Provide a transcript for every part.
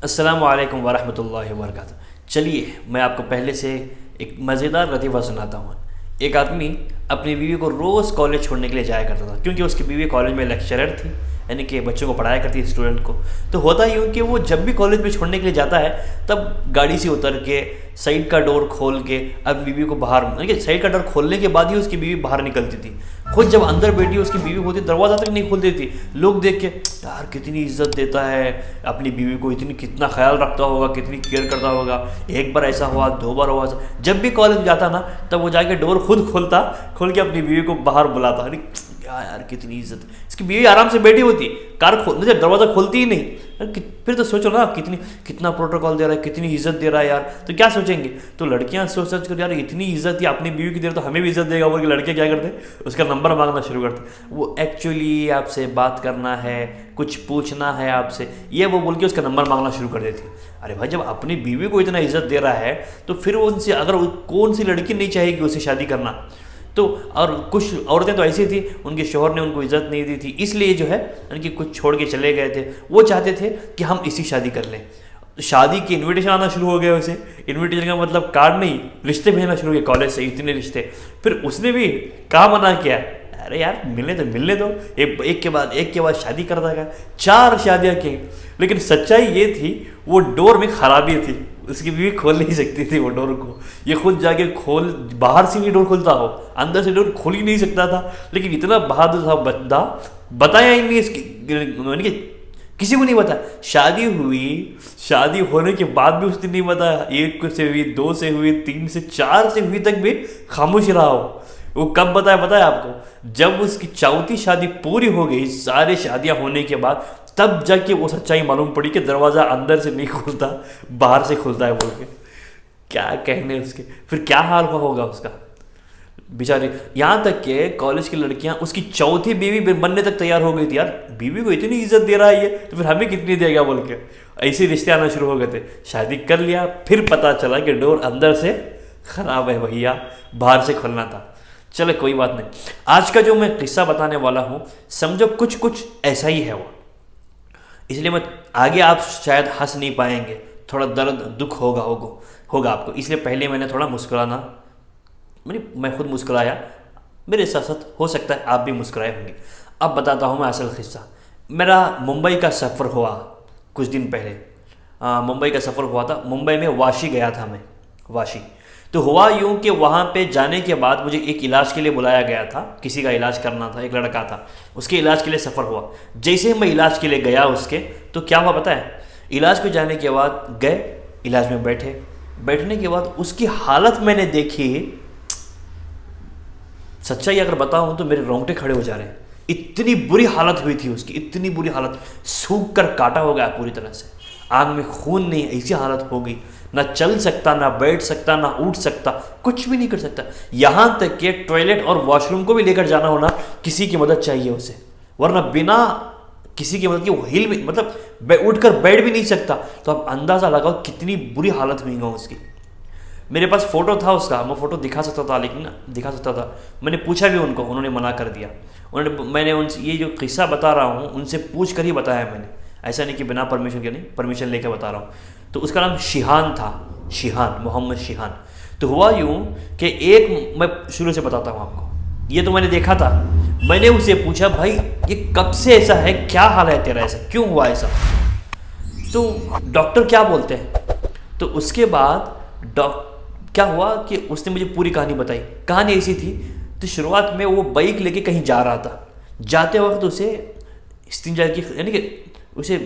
السلام علیکم ورحمۃ اللہ وبرکاتہ۔ چلیے میں آپ کو پہلے سے ایک مزیدار لطیفہ سناتا ہوں۔ ایک آدمی اپنی بیوی کو روز کالج چھوڑنے کے لیے جایا کرتا تھا، کیونکہ اس کی بیوی کالج میں لیکچرر تھی، یعنی کہ بچوں کو پڑھایا کرتی تھی، اسٹوڈنٹ کو۔ تو ہوتا یوں کہ وہ جب بھی کالج میں چھوڑنے کے لیے جاتا ہے تب گاڑی سے اتر کے سائڈ کا ڈور کھول کے اب بیوی کو باہر، یعنی کہ سائڈ کا ڈور کھولنے کے بعد ہی اس کی بیوی باہر نکلتی تھی۔ خود جب اندر بیٹھی اس کی بیوی ہوتی دروازہ تک نہیں کھولتی تھی۔ لوگ دیکھ کے یار کتنی عزت دیتا ہے اپنی بیوی کو، کتنا خیال رکھتا ہوگا، کتنی کیئر کرتا ہوگا۔ ایک بار ایسا ہوا، دو بار ہوا، جب بھی کالج جاتا نا تب وہ جا کے ڈور خود کھول کے اپنی بیوی کو باہر بلاتا۔ یار کتنی عزت، اس کی بیوی آرام سے بیٹھی ہوتی، دروازہ کھولتی ہی نہیں۔ پھر تو سوچو نا کتنا پروٹوکال دے رہا ہے، کتنی عزت دے رہا ہے یار، تو کیا سوچیں گے؟ تو لڑکیاں سوچ کر یار اتنی عزت یا اپنی بیوی کی دے رہا تو ہمیں بھی عزت دے گا، وہ کہ لڑکے کیا کرتے اس کا نمبر مانگنا شروع کرتے۔ وہ ایکچولی آپ سے بات کرنا ہے، کچھ پوچھنا ہے آپ سے، یہ وہ بول کے اس کا نمبر مانگنا شروع کر دیتی۔ ارے بھائی جب اپنی بیوی کو اتنا عزت دے رہا ہے تو پھر وہ ان سے، اگر کون سی لڑکی نہیں چاہے گی اس سے شادی کرنا؟ تو اور کچھ عورتیں تو ایسی تھیں ان کے شوہر نے ان کو عزت نہیں دی تھی، اس لیے جو ہے ان کی کچھ چھوڑ کے چلے گئے تھے، وہ چاہتے تھے کہ ہم اسی شادی کر لیں۔ شادی کی انویٹیشن آنا شروع ہو گیا اسے، انویٹیشن کا مطلب کارڈ نہیں، رشتے بھیجنا شروع کیا کالج سے، اتنے رشتے۔ پھر اس نے بھی کہا منع کیا، ارے یار ملنے دو، ایک کے بعد شادی کرتا گیا، 4 شادیاں کی۔ لیکن سچائی یہ تھی وہ ڈور میں خرابی تھی، اس کی بیوی کھول نہیں سکتی تھی وہ ڈور کو، یہ خود جا کے باہر سے نہیں ڈور کھولتا ہو، اندر سے ڈور کھول ہی نہیں سکتا تھا۔ لیکن اتنا بہادر تھا بندہ، بتایا ہی نہیں، اس کی کسی کو نہیں بتایا۔ شادی ہونے کے بعد بھی اس نے نہیں بتایا، 1 سے ہوئی، 2 سے ہوئی، 3 سے 4 سے ہوئی تک بھی خاموش رہا ہو۔ وہ کب بتایا آپ کو؟ جب اس کی 4تھی شادی پوری ہو گئی، سارے شادیاں ہونے کے بعد، تب جا کے وہ سچائی معلوم پڑی کہ دروازہ اندر سے نہیں کھلتا، باہر سے کھلتا ہے بول کے۔ کیا کہنے اس کے، پھر کیا حال ہوا ہوگا اس کا بیچاری۔ یہاں تک کہ کالج کی لڑکیاں اس کی 4تھی بیوی بننے تک تیار ہو گئی تھی، یار بیوی کو اتنی عزت دے رہا ہے یہ تو پھر ہمیں کتنی دے گا بول کے۔ ایسے رشتے آنا شروع ہو گئے تھے، شادی کر لیا، پھر پتہ چلا کہ ڈور اندر سے خراب ہے بھیا، باہر سے کھلنا تھا۔ چلے کوئی بات نہیں، آج کا جو میں قصہ بتانے والا ہوں سمجھو کچھ ایسا ہی ہے وہ، اس لیے میں آگے آپ شاید ہنس نہیں پائیں گے، تھوڑا دکھ ہوگا آپ کو، اس لیے پہلے میں نے تھوڑا مسکرانا، میں خود مسکرایا، میرے ساتھ ساتھ ہو سکتا ہے آپ بھی مسکرائے ہوں گے۔ اب بتاتا ہوں میں اصل قصہ۔ میرا ممبئی کا سفر ہوا کچھ دن پہلے، ممبئی کا سفر ہوا تھا، ممبئی میں واشی گیا تھا میں، واشی۔ تو ہوا یوں کہ وہاں پہ جانے کے بعد مجھے ایک علاج کے لیے بلایا گیا تھا، کسی کا علاج کرنا تھا، ایک لڑکا تھا، اس کے علاج کے لیے سفر ہوا۔ جیسے میں علاج کے لیے گیا اس کے، تو کیا ہوا پتہ ہے؟ علاج پہ جانے کے بعد گئے، علاج میں بیٹھنے کے بعد اس کی حالت میں نے دیکھی، سچائی اگر بتاؤں تو میرے رونگٹے کھڑے ہو جا رہے ہیں، اتنی بری حالت ہوئی تھی اس کی، اتنی بری حالت، سوکھ کر کاٹا ہو گیا پوری طرح سے، آنکھ میں خون نہیں، ایسی حالت ہو گئی، نہ چل سکتا، نہ بیٹھ سکتا، نہ اٹھ سکتا، کچھ بھی نہیں کر سکتا۔ یہاں تک کہ ٹوائلٹ اور واش روم کو بھی لے کر جانا ہونا کسی کی مدد چاہیے اسے، ورنہ بنا کسی کی مدد کے وہ ہل بھی، مطلب اٹھ کر بیٹھ بھی نہیں سکتا۔ تو اب اندازہ لگاؤ کتنی بری حالت ہوئی گا اس کی۔ میرے پاس فوٹو تھا اس کا، میں فوٹو دکھا سکتا تھا، میں نے پوچھا بھی ان کو، انہوں نے منع کر دیا۔ میں نے ان سے یہ جو قصہ بتا رہا ہوں ان سے پوچھ کر ہی بتایا میں نے، ایسا نہیں کہ بنا پرمیشن کے، نہیں پرمیشن لے کے بتا رہا ہوں۔ تو اس کا نام شیہان تھا، محمد شیہان۔ تو ہوا یوں کہ میں شروع سے بتاتا ہوں آپ کو، یہ تو میں نے دیکھا تھا۔ میں نے اسے پوچھا بھائی یہ کب سے ایسا ہے، کیا حال ہے تیرا، ایسا کیوں ہوا ایسا؟ تو ڈاکٹر کیا بولتے ہیں؟ تو اس کے بعد کیا ہوا کہ اس نے مجھے پوری کہانی بتائی۔ کہانی ایسی تھی، تو شروعات میں وہ بائک لے کے کہیں جا رہا تھا، جاتے وقت اسے استنجا کی، یعنی کہ اسے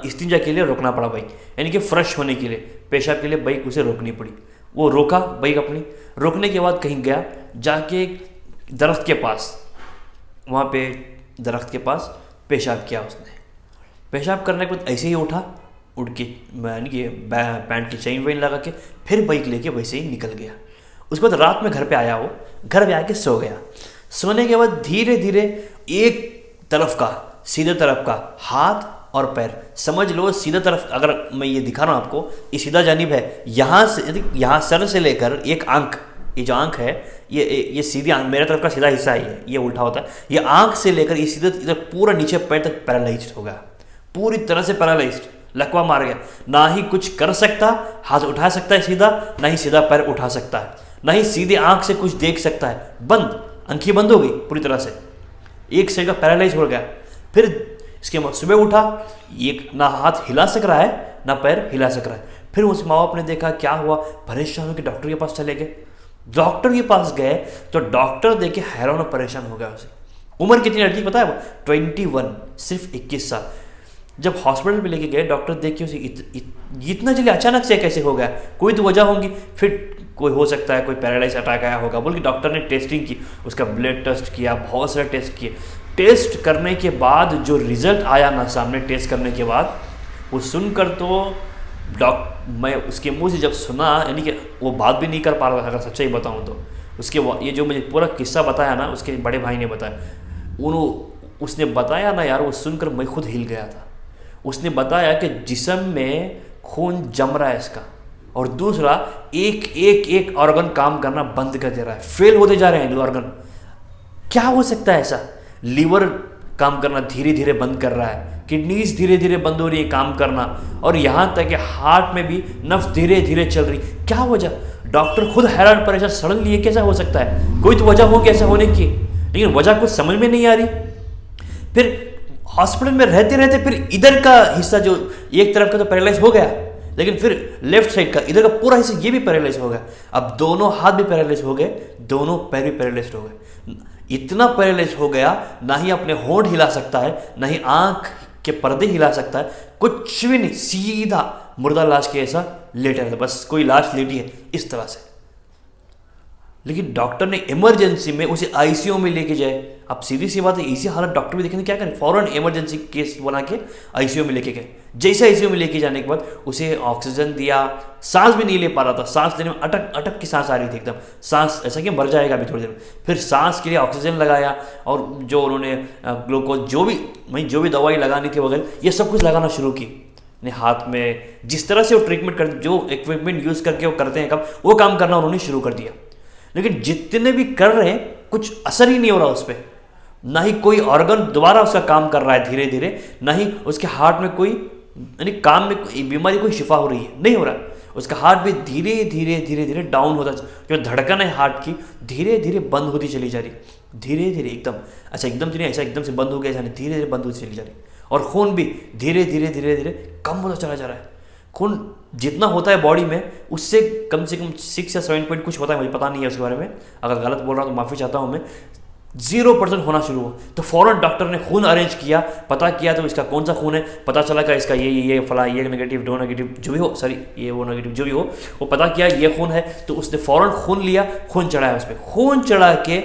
استنجا کے لیے روکنا پڑا بائک، یعنی کہ فریش ہونے کے لیے، پیشاب کے لیے بائک اسے روکنی پڑی۔ وہ روکا بائک اپنی، روکنے کے بعد کہیں گیا، جا کے ایک درخت کے پاس، وہاں پہ درخت کے پاس پیشاب کیا اس نے۔ پیشاب کرنے کے بعد ایسے ہی اٹھ کے یعنی کہ پینٹ کی چین وین لگا کے پھر بائک لے کے ویسے ہی نکل گیا۔ اس کے بعد رات میں گھر پہ آیا، وہ گھر پہ آ کے سو گیا۔ سونے کے بعد دھیرے دھیرے ایک طرف کا، سیدھے طرف کا ہاتھ اور پیر، سمجھ لو سیدھا طرف، اگر میں یہ دکھا رہا ہوں آپ کو، یہ سیدھا جانب ہے، یہاں سر سے لے کر ایک آنکھ، یہ جو آنکھ ہے یہ سیدھی آنکھ، میرے طرف کا سیدھا حصہ ہے، یہ الٹا ہوتا ہے، یہ آنکھ سے لے کر یہ سیدھا پورا نیچے پیر تک پیرالائزڈ ہو گیا، پوری طرح سے پیرالائزڈ، لکوا مار گیا، نہ ہی کچھ کر سکتا، ہاتھ اٹھا سکتا ہے سیدھا، نہ ہی سیدھا پیر اٹھا سکتا ہے، نہ ہی سیدھے آنکھ سے کچھ دیکھ سکتا ہے، بند آنکھیں بند ہو گئی پوری طرح سے، ایک سائڈ کا پیرالائز ہو گیا۔ پھر اس کے بعد صبح اٹھا، ایک نہ ہاتھ ہلا سک رہا ہے نہ پیر ہلا سک رہا ہے۔ پھر اس ماں باپ نے دیکھا کیا ہوا، پریشان ہو کے ڈاکٹر کے پاس چلے گئے۔ ڈاکٹر کے پاس گئے تو ڈاکٹر دیکھ کے حیران اور پریشان ہو گیا اسے۔ عمر کتنی لڑکی پتہ ہے وہ 21، صرف 21 سال۔ جب ہاسپٹل میں لے کے گئے ڈاکٹر دیکھ کے اسے اتنا جلدی اچانک سے کیسے ہو گیا، کوئی تو وجہ ہوگی، پھر کوئی ہو سکتا ہے کوئی پیرالائز اٹیک آیا ہوگا بول کے ڈاکٹر نے ٹیسٹنگ کی، اس کا بلڈ ٹیسٹ کیا، بہت سارے ٹیسٹ کیے۔ ٹیسٹ کرنے کے بعد جو رزلٹ آیا نا سامنے ٹیسٹ کرنے کے بعد، وہ سن کر تو میں اس کے منہ سے جب سنا، یعنی کہ وہ بات بھی نہیں کر پا رہا تھا اگر سچائی بتاؤں تو۔ اس کے یہ جو مجھے پورا قصہ بتایا نا اس کے بڑے بھائی نے بتایا، اس نے بتایا نا یار، وہ سن کر میں خود ہل گیا تھا۔ اس نے بتایا کہ جسم میں خون جم رہا ہے اس کا، اور دوسرا ایک آرگن کام کرنا بند کر دے رہا ہے، فیل ہوتے جا رہے ہیں آرگن۔ کیا ہو سکتا ہے ایسا؟ لیور کام کرنا دھیرے دھیرے بند کر رہا ہے، کڈنیز دھیرے دھیرے بند ہو رہی ہے کام کرنا، اور یہاں تک کہ ہارٹ میں بھی نفس دھیرے دھیرے چل رہی۔ کیا وجہ؟ ڈاکٹر خود حیران پریشان، سڈنلی یہ کیسا ہو سکتا ہے؟ کوئی تو وجہ ہوگی ایسا ہونے کی، لیکن وجہ کچھ سمجھ میں نہیں آ رہی۔ پھر ہاسپٹل میں رہتے رہتے پھر ادھر کا حصہ جو ایک طرف کا تو پیرالائز ہو گیا، لیکن پھر لیفٹ سائڈ کا ادھر کا پورا حصہ یہ بھی پیرالائز ہو گیا۔ اب دونوں ہاتھ بھی پیرالائز ہو گئے، دونوں پیر بھی پیرالائز ہو گئے۔ اتنا پیرالائز ہو گیا، نہ ہی اپنے ہونٹ ہلا سکتا ہے، نہ ہی آنکھ کے پردے ہلا سکتا ہے، کچھ بھی نہیں، سیدھا مردہ لاش کے ایسا لیٹا ہے، بس کوئی لاش لیٹی ہے اس طرح سے۔ لیکن ڈاکٹر نے ایمرجنسی میں اسے آئی سی یو میں لے کے جائے۔ اب سیدھی سی بات ہے، ایسی حالت ڈاکٹر بھی دیکھیں کیا کریں، فوراً ایمرجنسی کیس بنا کے آئی سی یو میں لے کے گئے۔ جیسے آئی سی یو میں لے کے جانے کے بعد اسے آکسیجن دیا، سانس بھی نہیں لے پا رہا تھا، سانس لینے میں اٹک کی سانس آ رہی تھی ایک دم، سانس ایسا کہ مر جائے گا ابھی تھوڑی دیر میں۔ پھر سانس کے لیے آکسیجن لگایا، اور جو انہوں نے گلوکوز جو بھی دوائی لگانی تھی وغیرہ یہ سب کچھ لگانا شروع کی ہاتھ میں، جس طرح سے وہ ٹریٹمنٹ کر جو ایکوپمنٹ یوز کر کے وہ کرتے ہیں وہ کام کرنا انہوں نے شروع کر دیا۔ لیکن جتنے بھی کر رہے ہیں کچھ اثر ہی نہیں ہو رہا اس پہ، نہ ہی کوئی آرگن دوبارہ اس کا کام کر رہا ہے دھیرے دھیرے، نہ ہی اس کے ہارٹ میں کوئی یعنی کام میں کوئی بیماری کوئی شفا ہو رہی ہے، نہیں ہو رہا۔ اس کا ہارٹ بھی دھیرے دھیرے ڈاؤن ہوتا، جو دھڑکن ہے ہارٹ کی دھیرے دھیرے بند ہوتی چلی جا رہی، دھیرے دھیرے ایک دم، ایسا ایک دم تو نہیں، ایسا ایک دم سے بند ہو گیا ایسا نہیں، دھیرے دھیرے بند ہوتی چلی جا رہی، اور خون بھی دھیرے دھیرے کم ہوتا چلا جا رہا ہے۔ خون جتنا ہوتا ہے باڈی میں اس سے کم 6 یا 7 پوائنٹ کچھ ہوتا ہے، مجھے پتہ نہیں ہے اس کے بارے میں، اگر غلط بول رہا ہوں تو معافی چاہتا ہوں میں۔ 0% ہونا شروع ہوا تو فوراً ڈاکٹر نے خون ارینج کیا، پتہ کیا تو اس کا کون سا خون ہے، پتہ چلا کہ اس کا یہ فلاں، یہ نگیٹو، دو نگیٹو جو بھی ہو، سوری یہ وہ نگیٹو جو بھی ہو، وہ پتہ کیا یہ خون ہے، تو اس نے فوراً خون لیا، خون چڑھایا اس پہ، خون چڑھا کے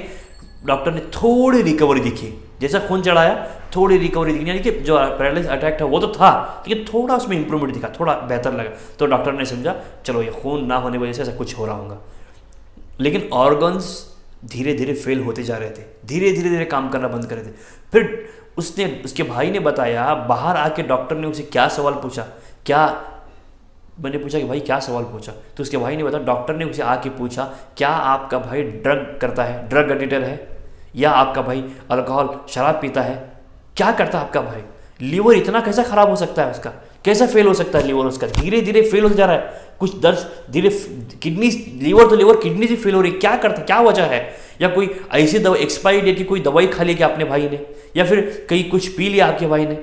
ڈاکٹر نے تھوڑی ریکوری دکھی، جیسا خون چڑھایا تھوڑی ریکوری دکھی، یعنی کہ جو پیرالائز اٹیک تھا وہ تو تھا لیکن تھوڑا اس میں امپرومنٹ دکھا، تھوڑا بہتر لگا، تو ڈاکٹر نے سمجھا چلو یہ خون نہ ہونے کی وجہ سے ایسا کچھ ہو رہا ہوگا۔ لیکن آرگنز دھیرے دھیرے فیل ہوتے جا رہے تھے، دھیرے کام کرنا بند کر رہے تھے۔ پھر اس کے بھائی نے بتایا، باہر آ کے ڈاکٹر نے اسے کیا سوال پوچھا، میں نے پوچھا کہ بھائی کیا سوال پوچھا، تو اس کے بھائی نے بتایا، ڈاکٹر نے اسے آ کے پوچھا کیا آپ کا بھائی ڈرگ کرتا ہے، ڈرگ ایڈکٹر ہے، یا آپ کا بھائی الکوہول شراب پیتا ہے، کیا کرتا ہے آپ کا بھائی؟ لیور اتنا کیسا خراب ہو سکتا ہے اس کا، کیسا فیل ہو سکتا ہے لیور اس کا، دھیرے دھیرے فیل ہوتا جا رہا ہے، کچھ درد دھیرے کڈنی، لیور تو لیور کڈنی سے فیل ہو رہی ہے، کیا کرتا، کیا وجہ ہے؟ یا کوئی ایسی دوا ایکسپائری ڈیٹ کی کوئی دوائی کھا لی کیا اپنے بھائی نے، یا پھر کہیں کچھ پی لیا آپ کے بھائی نے؟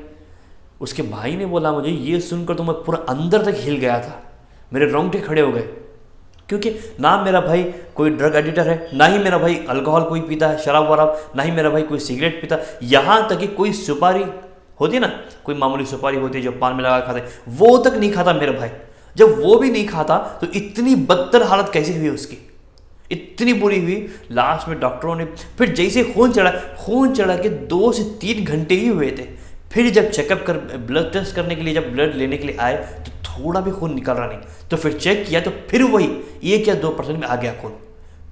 اس کے بھائی نے بولا مجھے یہ سن کر تو میں پورا اندر تک ہل گیا تھا، میرے رونگٹے کھڑے ہو گئے، کیونکہ نہ میرا بھائی کوئی ڈرگ ایڈکٹر ہے، نہ ہی میرا بھائی الکوہول کوئی پیتا ہے، شراب وراب، نہ ہی میرا بھائی کوئی سگریٹ پیتا، یہاں تک کہ کوئی سپاری ہوتی ہے نا، کوئی معمولی سپاری ہوتی ہے جو پان میں لگا کھاتے ہیں، وہ تک نہیں کھاتا میرا بھائی۔ جب وہ بھی نہیں کھاتا تو اتنی بدتر حالت کیسے ہوئی اس کی، اتنی بری ہوئی۔ لاسٹ میں ڈاکٹروں نے پھر جیسے خون چڑھا کے 2 سے 3 گھنٹے ہی ہوئے تھے، پھر جب چیک اپ کر بلڈ ٹیسٹ کرنے کے لیے جب بلڈ لینے کے لیے آئے تو تھوڑا بھی خون نکل رہا نہیں، تو پھر چیک کیا تو پھر وہی 1 یا 2% میں آ گیا خون،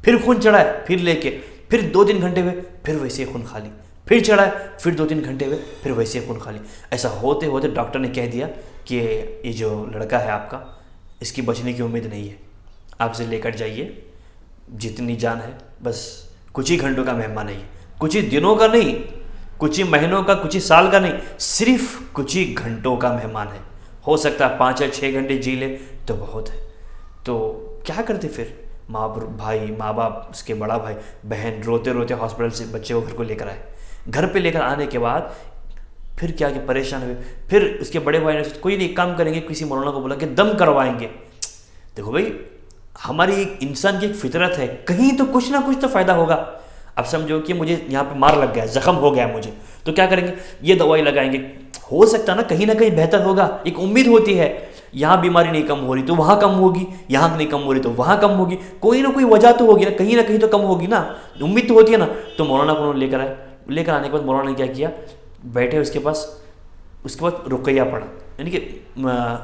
پھر خون چڑھا پھر لے کے، پھر 2-3 گھنٹے ہوئے پھر ویسے خون خالی، پھر چڑھا پھر 2-3 گھنٹے ہوئے پھر ویسے خون خالی۔ ایسا ہوتے ہوتے ڈاکٹر نے کہہ دیا کہ یہ جو لڑکا ہے آپ کا، اس کی بچنے کی امید نہیں ہے، آپ اسے لے کر جائیے، جتنی جان ہے بس کچھ ہی گھنٹوں کا مہمان ہے، کچھ ہی دنوں کا نہیں، کچھ ہی مہینوں کا، کچھ ہی سال کا نہیں، صرف کچھ ہی گھنٹوں کا مہمان ہے، ہو سکتا ہے 5 یا 6 گھنٹے جی لے تو بہت ہے. تو کیا کرتے پھر ماں باپ اس کے بڑا بھائی بہن روتے روتے ہاسپٹل سے بچے کو گھر کو لے کر آئے. گھر پہ لے کر آنے کے بعد پھر کیا کہ پریشان ہوئے. پھر اس کے بڑے بھائی نے کوئی نہیں کام کریں گے, کسی مولانا کو بولا کہ دم کروائیں گے. دیکھو بھائی ہماری ایک انسان کی ایک فطرت ہے, کہیں تو کچھ نہ کچھ تو فائدہ ہوگا. اب سمجھو کہ مجھے یہاں پہ مار لگ گیا, زخم ہو گیا مجھے, تو کیا کریں گے, یہ دوائی لگائیں گے, ہو سکتا نا کہیں نہ کہیں بہتر ہوگا. ایک امید ہوتی ہے, یہاں بیماری نہیں کم ہو رہی تو وہاں کم ہوگی, یہاں نہیں کم ہو رہی تو وہاں کم ہوگی, کوئی نہ کوئی وجہ تو ہوگی نہ کہیں تو کم ہوگی نا, امید تو ہوتی ہے نا. تو مولانا کو انہوں نے لے کر آئے. لے کر آنے کے بعد مولانا نے کیا کیا, بیٹھے اس کے پاس, اس کے بعد رقیہ پڑھا, یعنی کہ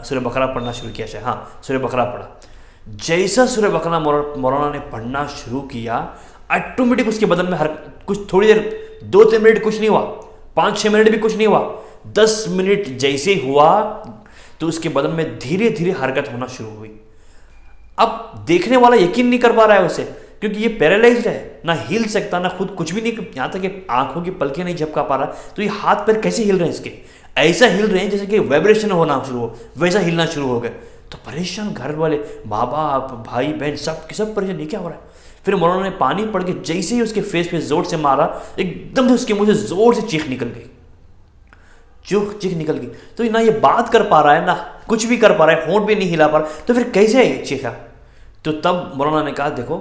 سورہ بقرہ پڑھنا شروع کیا. ہاں سورہ بقرہ پڑھا. جیسا سورہ بقرہ مولانا نے پڑھنا شروع کیا, آٹومیٹک اس کے بدن میں ہر کچھ تھوڑی دیر 2-3 منٹ کچھ نہیں ہوا, 5-6 منٹ بھی کچھ نہیں ہوا, 10 منٹ جیسے ہوا تو اس کے بدن میں دھیرے دھیرے حرکت ہونا شروع ہوئی. اب دیکھنے والا یقین نہیں کر پا رہا ہے اسے, کیونکہ یہ پیرالائزڈ ہے, نہ ہل سکتا نہ خود کچھ بھی نہیں, یہاں تک کہ آنکھوں کی پلکیں نہیں جھپکا پا رہا. تو یہ ہاتھ پیر کیسے ہل رہے ہیں اس کے, ایسا ہل رہے ہیں جیسے کہ وائبریشن ہونا شروع ہو, ویسا ہلنا شروع ہو گئے. تو پریشان گھر والے, ماں باپ بھائی بہن سب پریشان, یہ کیا ہو رہا ہے. پھر مولانا نے پانی پڑھ کے جیسے ہی اس کے فیس پہ زور سے مارا, ایک دم اس کے منہ سے زور سے چیخ نکل گئی, چیخ نکل گئی. تو نہ یہ بات کر پا رہا ہے, نہ کچھ بھی کر پا رہا ہے, ہونٹ بھی نہیں ہلا پا رہا, تو پھر کیسے یہ چیخا. تو تب مولانا نے کہا دیکھو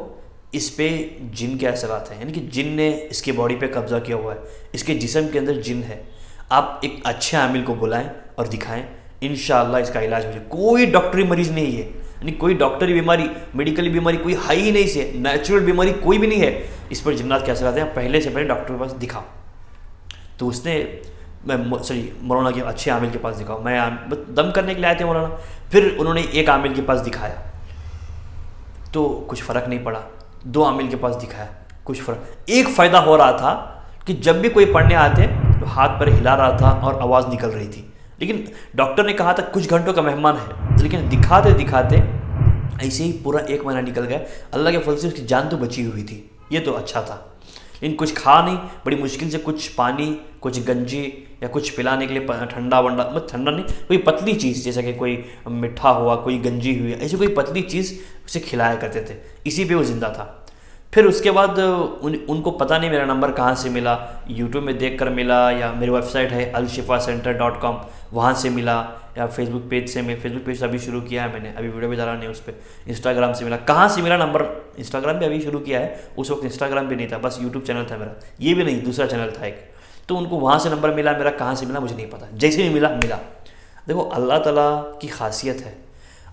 اس پہ جن کے اثرات ہیں, یعنی کہ جن نے اس کی باڈی پہ قبضہ کیا ہوا ہے, اس کے جسم کے اندر جن ہے. آپ ایک اچھے عامل کو بلائیں اور دکھائیں, انشاءاللہ اس کا علاج ہو جائے. کوئی ڈاکٹری مریض نہیں ہے, یعنی کوئی ڈاکٹری بیماری, میڈیکل بیماری کوئی ہے ہی نہیں, سے نیچرل بیماری کوئی بھی نہیں ہے. اس پر جنات کے اثرات ہیں, پہلے سے پہلے ڈاکٹر کے پاس دکھاؤ. تو اس نے مولانا کے اچھے عامل کے پاس دکھاؤ. میں دم کرنے کے لیے آئے تھے مولانا. پھر انہوں نے ایک عامل کے پاس دکھایا تو کچھ فرق نہیں پڑا. 2 عامل کے پاس دکھایا, کچھ فرق. ایک فائدہ ہو رہا تھا کہ جب بھی کوئی پڑھنے آتے تو ہاتھ پر ہلا رہا تھا اور آواز نکل رہی تھی. لیکن ڈاکٹر نے کہا تھا کچھ گھنٹوں کا مہمان ہے, لیکن دکھاتے ایسے ہی پورا 1 مہینہ نکل گیا. اللہ کے فضل سے اس کی جان تو بچی ہوئی تھی, یہ تو اچھا تھا. لیکن کچھ کھا نہیں, بڑی مشکل سے کچھ پانی, کچھ گنجی یا کچھ پلانے کے لیے ٹھنڈا ٹھنڈا نہیں, کوئی پتلی چیز جیسا کہ کوئی میٹھا ہوا, کوئی گنجی ہوئی, ایسی کوئی پتلی چیز اسے کھلایا کرتے تھے. اسی پہ وہ زندہ تھا. پھر اس کے بعد ان کو پتہ نہیں میرا نمبر کہاں سے ملا, یوٹیوب میں دیکھ کر ملا, یا میری ویب سائٹ ہے alshifacenter.com وہاں سے ملا, یا فیس بک پیج سے. فیس بک پیج سے ابھی شروع کیا ہے میں نے, ابھی ویڈیو بھی ڈالا نہیں اس پہ. انسٹاگرام سے ملا. کہاں سے ملا نمبر, انسٹاگرام پہ ابھی شروع کیا ہے, اس وقت انسٹاگرام پہ نہیں تھا, بس یوٹیوب چینل تھا میرا, یہ بھی نہیں دوسرا چینل تھا ایک. تو ان کو وہاں سے نمبر ملا, میرا کہاں سے ملا مجھے نہیں پتا, جیسے بھی ملا. دیکھو اللہ تعالیٰ کی خاصیت ہے,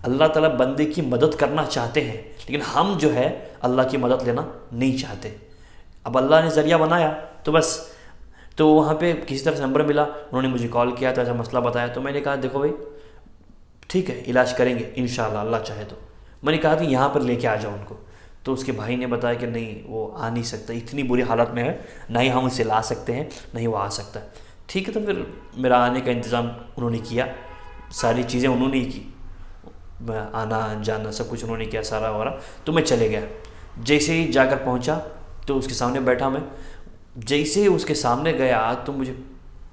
اللہ تعالیٰ بندے کی مدد کرنا چاہتے ہیں, لیکن ہم جو ہے اللہ کی مدد لینا نہیں چاہتے. اب اللہ نے ذریعہ بنایا تو بس. تو وہاں پہ کسی طرح سے نمبر ملا, انہوں نے مجھے کال کیا تو ایسا مسئلہ بتایا. تو میں نے کہا دیکھو بھائی ٹھیک ہے علاج کریں گے انشاءاللہ اللہ چاہے تو. میں نے کہا کہ یہاں پر لے کے آ جاؤ ان کو. تو اس کے بھائی نے بتایا کہ نہیں وہ آ نہیں سکتا, اتنی بری حالت میں ہے, نہ ہی ہم اسے لا سکتے ہیں نہ ہی وہ آ سکتا ہے. ٹھیک ہے. تو پھر میرا آنے کا انتظام انہوں نے کیا, ساری چیزیں انہوں نے ہی کی, آنا جانا سب کچھ انہوں نے کیا سارا وغیرہ. تو میں چلے گیا. جیسے ہی جا کر پہنچا تو اس کے سامنے بیٹھا میں, جیسے ہی اس کے سامنے گیا تو مجھے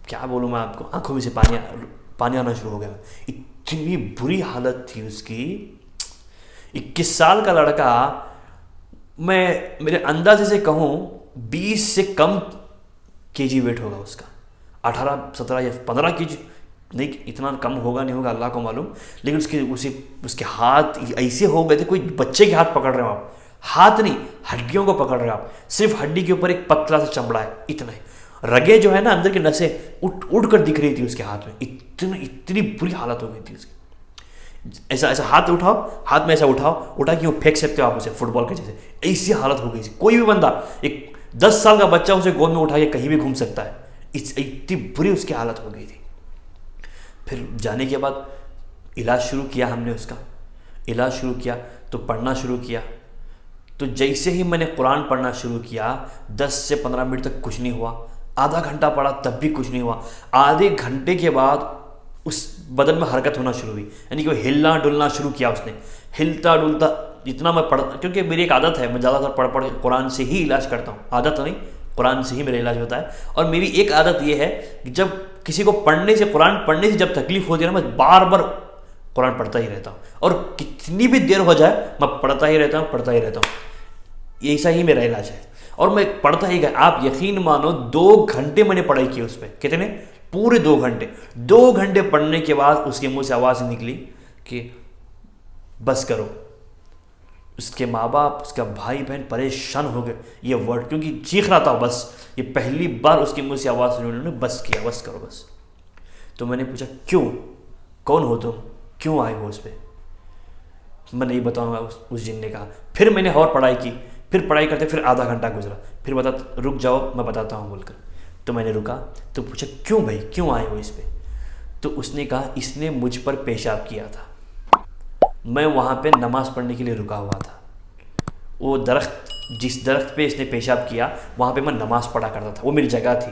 کیا بولوں میں آپ کو, آنکھوں میں سے پانی آنا شروع ہو گیا. اتنی بری حالت تھی اس کی. 21 سال کا لڑکا, میں میرے اندازے سے کہوں 20 سے کم kg ویٹ ہوگا اس کا, 18 17 یا 15 kg نہیں, اتنا کم ہوگا نہیں ہوگا اللہ کو معلوم. لیکن اس کے ہاتھ ایسے ہو گئے تھے, کوئی بچے کے ہاتھ پکڑ رہے ہو آپ, ہاتھ نہیں ہڈیوں کو پکڑ رہے ہو آپ, صرف ہڈی کے اوپر ایک پتلا سا چمڑا ہے اتنا ہے. رگیں جو ہے نا اندر کی نسیں اٹھ کر دکھ رہی تھی اس کے ہاتھ میں. اتنی بری حالت ہو گئی تھی اس کی. ایسا ہاتھ اٹھاؤ, ہاتھ میں ایسا اٹھا کہ وہ پھینک سکتے ہو آپ اسے فٹ بال کے جیسے, ایسی حالت ہو گئی تھی. کوئی بھی بندہ, ایک 10 سال کا بچہ اسے گود میں اٹھا کے کہیں بھی گھوم سکتا ہے, اتنی بری اس کی حالت ہو گئی تھی. پھر جانے کے بعد علاج شروع کیا ہم نے, اس کا علاج شروع کیا تو پڑھنا شروع کیا. تو جیسے ہی میں نے قرآن پڑھنا شروع کیا 10 سے 15 منٹ تک کچھ نہیں ہوا, آدھا گھنٹہ پڑھا تب بھی کچھ نہیں ہوا. آدھے گھنٹے کے بعد اس بدن میں حرکت ہونا شروع ہوئی, یعنی کہ وہ ہلنا ڈلنا شروع کیا اس نے, ہلتا ڈلتا. جتنا میں پڑھتا, کیونکہ میری ایک عادت ہے میں زیادہ تر پڑھ قرآن سے ہی علاج کرتا ہوں, عادت نہیں, قرآن سے ہی میرا علاج ہوتا ہے. اور میری ایک عادت یہ ہے کہ جب کسی کو پڑھنے سے, قرآن پڑھنے سے جب تکلیف ہوتی ہے نا, میں بار بار قرآن پڑھتا ہی رہتا ہوں، اور کتنی بھی دیر ہو جائے میں پڑھتا ہی رہتا ہوں. ایسا ہی میرا علاج ہے، اور میں پڑھتا ہی گیا. آپ یقین مانو 2 گھنٹے میں نے پڑھائی کی اس پہ. کتنے؟ پورے 2 گھنٹے. 2 گھنٹے پڑھنے کے بعد اس کے منہ سے آواز نکلی کہ بس کرو. اس کے ماں باپ، اس کا بھائی بہن پریشان ہو گئے یہ ورڈ، کیونکہ چیخ رہا تھا بس. یہ پہلی بار اس کے منہ سے آواز سنی انہوں نے، بس کیا، بس کرو بس. تو میں نے پوچھا کیوں، کون ہو تم، کیوں آئے ہو اس پہ؟ میں نہیں بتاؤں گا. اس جن نے کہا. پھر میں نے اور پڑھائی کی، پھر پڑھائی کرتے پھر آدھا گھنٹہ گزرا، پھر رک جاؤ میں بتاتا ہوں بول کر. تو میں نے رکا تو پوچھا کیوں بھائی، کیوں آئے ہو اس پہ؟ تو اس نے کہا اس نے مجھ پر پیشاب کیا تھا، میں وہاں پہ نماز پڑھنے کے لیے رکا ہوا تھا. وہ درخت، جس درخت پہ اس نے پیشاب کیا وہاں پہ میں نماز پڑھا کرتا تھا، وہ میری جگہ تھی.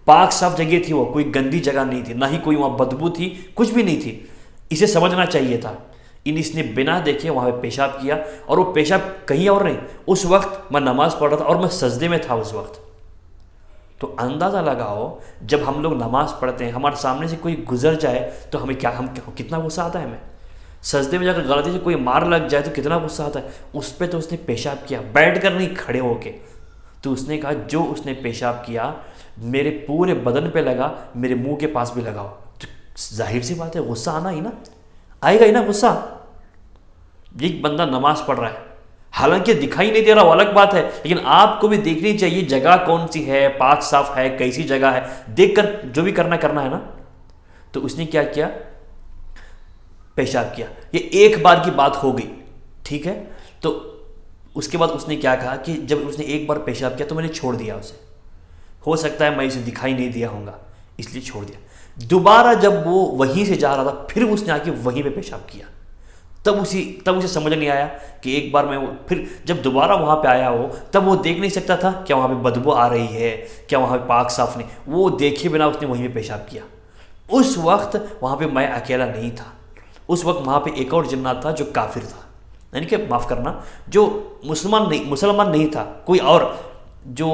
پاک صاف جگہ تھی، وہ کوئی گندی جگہ نہیں تھی، نہ ہی کوئی وہاں بدبو تھی، کچھ بھی نہیں تھی. اسے سمجھنا چاہیے تھا. اس نے بنا دیکھے وہاں پہ پیشاب کیا، اور وہ پیشاب کہیں اور نہیں، اس وقت میں نماز پڑھ رہا تھا اور میں سجدے میں تھا اس وقت. تو اندازہ لگاؤ جب ہم لوگ نماز پڑھتے ہیں ہمارے سامنے سے کوئی گزر جائے تو ہم کتنا غصہ آتا ہے ہمیں. سجدے میں جا کر غلطی سے کوئی مار لگ جائے تو کتنا غصہ آتا ہے. اس پہ تو اس نے پیشاب کیا، بیٹھ کر نہیں، کھڑے ہو کے. تو اس نے کہا جو اس نے پیشاب کیا میرے پورے بدن پہ لگا، میرے منہ کے پاس بھی لگاؤ. تو ظاہر سی بات ہے غصہ آنا ہی نا، آئے گا ہی نا غصہ. ایک بندہ نماز پڑھ رہا ہے، حالانکہ دکھائی نہیں دے رہا وہ الگ بات ہے، لیکن آپ کو بھی دیکھنی چاہیے جگہ کون سی ہے، پاک صاف ہے، کیسی جگہ ہے، دیکھ کر جو بھی کرنا ہے نا. تو اس نے کیا کیا، پیشاب کیا. یہ ایک بار کی بات ہو گئی، ٹھیک ہے. تو اس کے بعد اس نے کیا کہا کہ جب اس نے ایک بار پیشاب کیا تو میں نے چھوڑ دیا اسے. ہو سکتا ہے میں اسے دکھائی نہیں دیا ہوں گا اس لیے چھوڑ دیا. دوبارہ جب وہ وہیں سے جا رہا تھا پھر اس نے آ کے وہیں پہ پیشاب کیا. تب اسے سمجھ نہیں آیا کہ ایک بار میں پھر جب دوبارہ وہاں پہ آیا ہو تب وہ دیکھ نہیں سکتا تھا کیا وہاں پہ بدبو آ رہی ہے، کیا وہاں پہ پاک صاف نہیں. وہ دیکھے بنا اس نے وہیں پہ پیشاب کیا. اس وقت وہاں پہ میں اکیلا نہیں تھا، اس وقت وہاں پہ ایک اور جنات تھا جو کافر تھا، یعنی کہ معاف کرنا، جو مسلمان نہیں تھا، کوئی اور جو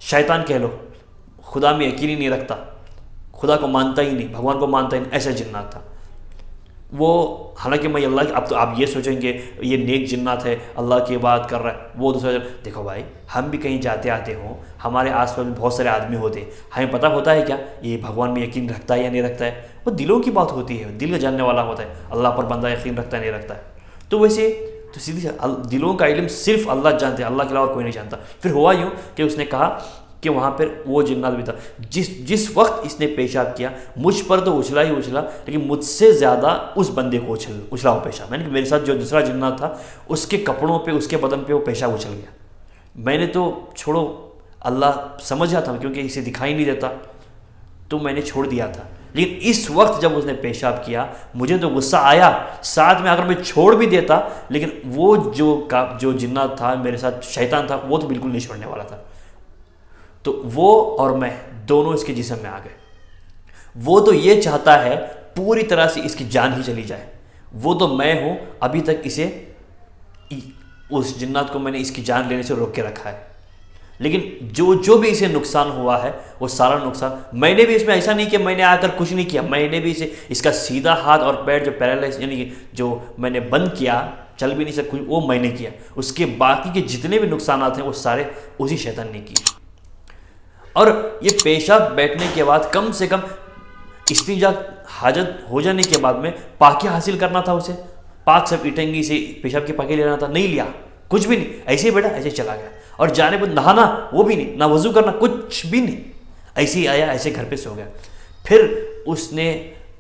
شیطان کہہ لو، خدا میں یقین ہی نہیں رکھتا، خدا کو مانتا ہی نہیں، بھگوان کو مانتا ہی نہیں، ایسا جنات تھا وہ. حالانکہ میں اللہ، اب تو آپ یہ سوچیں گے یہ نیک جنات ہے، اللہ کی بات کر رہا ہے، وہ دوسرا. دیکھو بھائی ہم بھی کہیں جاتے آتے ہوں، ہمارے آس پاس بہت سارے آدمی ہوتے ہیں، ہمیں پتہ ہوتا ہے کیا یہ بھگوان میں یقین رکھتا ہے یا نہیں رکھتا ہے. وہ دلوں کی بات ہوتی ہے، دل کا جاننے والا ہوتا ہے اللہ پر بندہ یقین رکھتا ہے نہیں رکھتا ہے. تو ویسے تو سیدھی دلوں کا علم صرف اللہ جانتے ہیں، اللہ کے علاوہ کوئی نہیں جانتا. پھر ہوا یوں کہ اس نے کہا کہ وہاں پر وہ جنات بھی تھا. جس وقت اس نے پیشاب کیا مجھ پر تو اچھلا ہی اچھلا، لیکن مجھ سے زیادہ اس بندے کو اچھلا وہ پیشاب. یعنی کہ میرے ساتھ جو دوسرا جنات تھا اس کے کپڑوں پہ، اس کے بدن پہ وہ پیشاب اچھل گیا. میں نے تو چھوڑو، اللہ سمجھا تھا کیونکہ اسے دکھائی نہیں دیتا تو میں نے چھوڑ دیا تھا. لیکن اس وقت جب اس نے پیشاب کیا مجھے تو غصہ آیا، ساتھ میں اگر میں چھوڑ بھی دیتا، لیکن وہ جو جنات تھا میرے ساتھ، شیطان تھا، وہ تو بالکل نہیں چھوڑنے والا تھا. تو وہ اور میں دونوں اس کے جسم میں آ گئے. وہ تو یہ چاہتا ہے پوری طرح سے اس کی جان ہی چلی جائے. وہ تو میں ہوں ابھی تک اسے، اس جنات کو میں نے اس کی جان لینے سے روک کے رکھا ہے. لیکن جو بھی اسے نقصان ہوا ہے وہ سارا نقصان میں نے بھی، اس میں ایسا نہیں کہ میں نے آ کر کچھ نہیں کیا، میں نے بھی اس کا سیدھا ہاتھ اور پیر جو پیرالائز، یعنی جو میں نے بند کیا، چل بھی نہیں سکتا، وہ میں نے کیا. اس کے باقی کے جتنے بھی نقصانات ہیں وہ سارے اسی شیطان نے کیے. اور یہ پیشاب بیٹھنے کے بعد کم سے کم استنجا، حاجت ہو جانے کے بعد میں پاکی حاصل کرنا تھا اسے. پاک سب اٹنگی سے پیشاب کے پاکی لینا تھا، نہیں لیا، کچھ بھی نہیں، ایسے ہی بیٹھا، ایسے ہی چلا گیا. اور جانے پر نہانا وہ بھی نہیں، نہ وضو کرنا، کچھ بھی نہیں، ایسے ہی آیا، ایسے گھر پہ سو گیا. پھر اس نے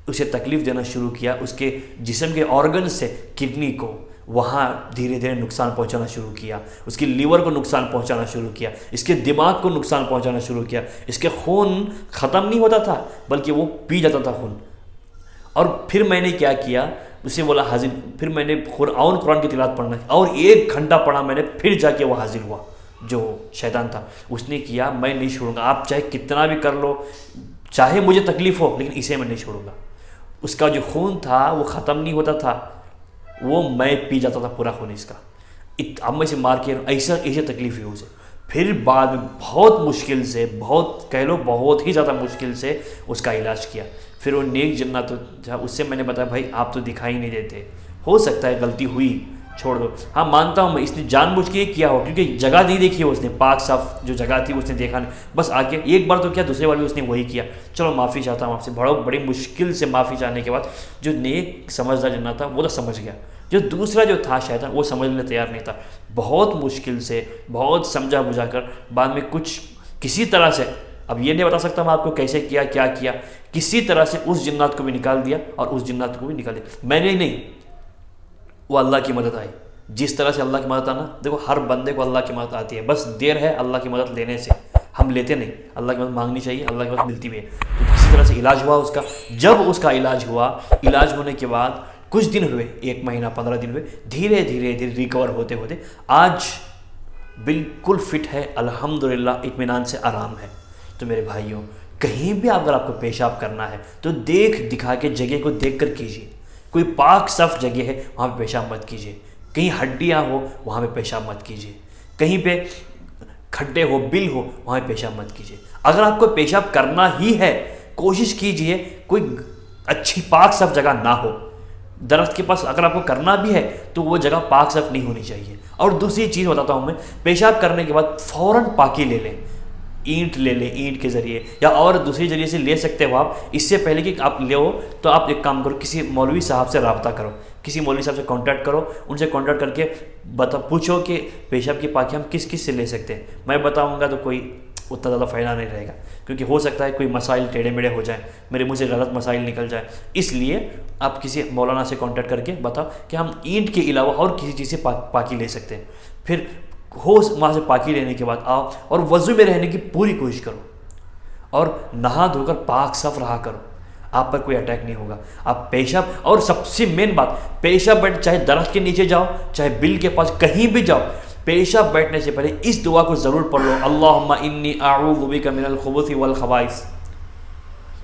اسے تکلیف دینا شروع کیا، اس کے جسم کے آرگن سے کڈنی کو وہاں دھیرے دھیرے نقصان پہنچانا شروع کیا، اس کی لیور کو نقصان پہنچانا شروع کیا، اس کے دماغ کو نقصان پہنچانا شروع کیا. اس کے خون ختم نہیں ہوتا تھا بلکہ وہ پی جاتا تھا خون. اور پھر میں نے کیا کیا، اسے بولا حاضر، پھر میں نے قرآن کی تلاوت پڑھنا، اور 1 گھنٹہ پڑھا میں نے، پھر جا کے وہ حاضر ہوا جو شیطان تھا. اس نے کیا میں نہیں چھوڑوں گا، آپ چاہے کتنا بھی کر لو، چاہے مجھے تکلیف ہو، لیکن اسے میں نہیں چھوڑوں گا. اس کا جو خون تھا وہ ختم نہیں ہوتا تھا، وہ میں پی جاتا تھا پورا خون اس کا. اب میں اسے مار کے ایسے تکلیف ہوئی اسے. پھر بعد میں بہت مشکل سے، بہت کہہ لو بہت ہی زیادہ مشکل سے اس کا علاج کیا. پھر وہ نیک جنات تھا، اس سے میں نے بتایا بھائی آپ تو دکھائی نہیں دیتے، ہو سکتا ہے غلطی ہوئی، چھوڑ دو. ہاں مانتا ہوں میں اس نے جان بوجھ کے یہ کیا ہو، کیونکہ جگہ نہیں دیکھی اس نے، پاک صاف جو جگہ تھی اس نے دیکھا نہیں، بس آ کے ایک بار تو کیا، دوسرے بار بھی اس نے وہی کیا. چلو معافی چاہتا ہوں آپ سے. بڑی مشکل سے معافی چاہنے کے بعد جو نیک سمجھدار جنات تھا وہ تو سمجھ گیا، جو دوسرا جو تھا شیطان وہ سمجھنے تیار نہیں تھا. بہت مشکل سے، بہت سمجھا بجھا کر بعد میں کچھ کسی طرح سے، اب یہ نہیں بتا سکتا میں آپ کو کیسے کیا، کیا کیا، کسی طرح سے اس جنات کو بھی نکال دیا اور اس جنات کو بھی نکال دیا. میں نے نہیں، وہ اللہ کی مدد آئی. جس طرح سے اللہ کی مدد آنا، دیکھو ہر بندے کو اللہ کی مدد آتی ہے، بس دیر ہے اللہ کی مدد لینے سے. ہم لیتے نہیں، اللہ کی مدد مانگنی چاہیے، اللہ کی مدد ملتی بھی ہے. تو کسی طرح سے علاج ہوا اس کا. جب اس کا علاج ہوا، علاج ہونے کے بعد کچھ دن ہوئے، 1 مہینہ 15 دن ہوئے، دھیرے دھیرے دھیرے ریکور ہوتے ہوتے آج بالکل فٹ ہے الحمدللہ، اطمینان سے آرام ہے. تو میرے بھائیوں، کہیں بھی اگر آپ کو پیشاب کرنا ہے تو دیکھ دکھا کے جگہ کو دیکھ کر کیجیے. کوئی پاک صاف جگہ ہے وہاں پہ پیشاب مت کیجیے. کہیں ہڈیاں ہو وہاں پہ پیشاب مت کیجیے. کہیں پہ کھڈے ہو، بل ہو، وہاں پہ پیشاب مت کیجیے. اگر آپ کو پیشاب کرنا ہی ہے کوشش کیجیے کوئی اچھی پاک صاف جگہ نہ ہو. درخت کے پاس اگر آپ کو کرنا بھی ہے تو وہ جگہ پاک صاف نہیں ہونی چاہیے. اور دوسری چیز بتاتا ہوں میں، پیشاب کرنے کے بعد فوراً پاکی لے لیں. اینٹ لے لیں، اینٹ کے ذریعے یا اور دوسری ذریعے سے لے سکتے ہو آپ. اس سے پہلے کہ آپ لے ہو تو آپ ایک کام کرو، کسی مولوی صاحب سے رابطہ کرو، کسی مولوی صاحب سے کانٹیکٹ کرو، ان سے کانٹیکٹ کر کے پوچھو کہ پیشاب کی پاکی ہم کس کس سے لے سکتے ہیں. میں بتاؤں گا تو کوئی اتنا زیادہ فائدہ نہیں رہے گا، کیونکہ ہو سکتا ہے کوئی مسائل ٹیڑھے میڑھے ہو جائیں، میرے منہ سے غلط مسائل نکل جائیں. اس لیے آپ کسی مولانا سے کانٹیکٹ کر کے بتاؤ کہ ہم اینٹ کے علاوہ اور کسی چیز سے پاکی لے سکتے ہیں. پھر ہو وہاں سے پاکی لینے کے بعد آؤ اور وضو میں رہنے کی پوری کوشش کرو اور نہا دھو کر پاک صاف رہا کرو. آپ پر کوئی اٹیک نہیں ہوگا. آپ پیشاب، اور سب سے مین بات، پیشاب بیٹھ چاہے درخت کے نیچے جاؤ چاہے بل کے پاس کہیں بھی جاؤ، پیشاب بیٹھنے سے پہلے اس دعا کو ضرور پڑھ لو، اللہم انی اعوذ بک من الخبث والخبائث.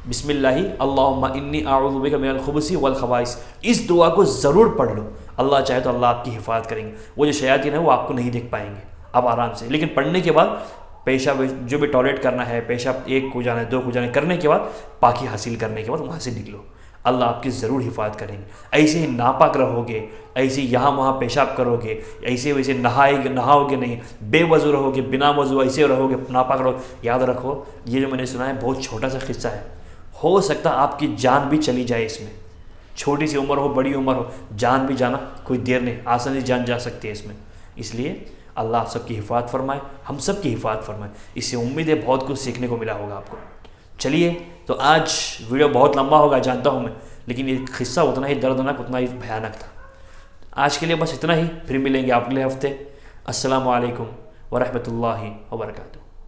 بسم اللہ اللہم انی اعوذ بک من الخبث والخبائث. اس دعا کو ضرور پڑھ لو. اللہ چاہے تو اللہ آپ کی حفاظت کریں گے. وہ جو شیاطین ہیں وہ آپ کو نہیں دیکھ پائیں گے، آپ آرام سے. لیکن پڑھنے کے بعد پیشاب جو بھی ٹوائلٹ کرنا ہے، پیشاب 1 کو جانا ہے 2 کو جانا ہے، کرنے کے بعد پاکی حاصل کرنے کے بعد وہاں سے نکلو. اللہ آپ کی ضرور حفاظت کریں گے. ایسے ہی ناپاک رہو گے، ایسے ہی یہاں وہاں پیشاب کرو گے، ایسے ویسے نہاؤ گے نہیں، بے وضو رہو گے، بنا وضو ایسے رہو گے، ناپاک رہو. یاد رکھو یہ جو میں نے سنا ہے بہت چھوٹا سا قصہ ہے، ہو سکتا آپ کی جان بھی چلی جائے اس میں. چھوٹی سی عمر ہو بڑی عمر ہو، جان بھی جانا کوئی دیر نہیں، آسانی سے جان جا سکتی ہے اس میں. اس لیے اللہ آپ سب کی حفاظت فرمائے، ہم سب کی حفاظت فرمائے. اس سے امید ہے بہت کچھ سیکھنے کو ملا ہوگا آپ کو. چلیے تو آج ویڈیو بہت لمبا ہوگا جانتا ہوں میں، لیکن یہ قصہ اتنا ہی دردناک، اتنا ہی بھیانک تھا. آج کے لیے بس اتنا ہی، پھر ملیں گے اگلے ہفتے. السلام علیکم ورحمۃ اللہ وبرکاتہ.